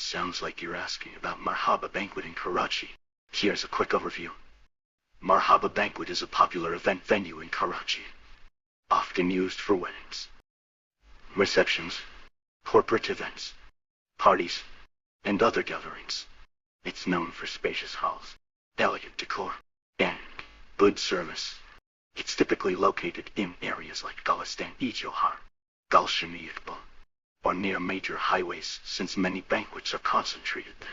Sounds like you're asking about Marhaba Banquet in Karachi. Here's a quick overview. Marhaba Banquet is a popular event venue in Karachi, often used for weddings, receptions, corporate events, parties, and other gatherings. It's known for spacious halls, elegant decor, and good service. It's typically located in areas like Gulistan-e-Johar, Gulshan-e-Iqbal, or near major highways, since many banquets are concentrated there.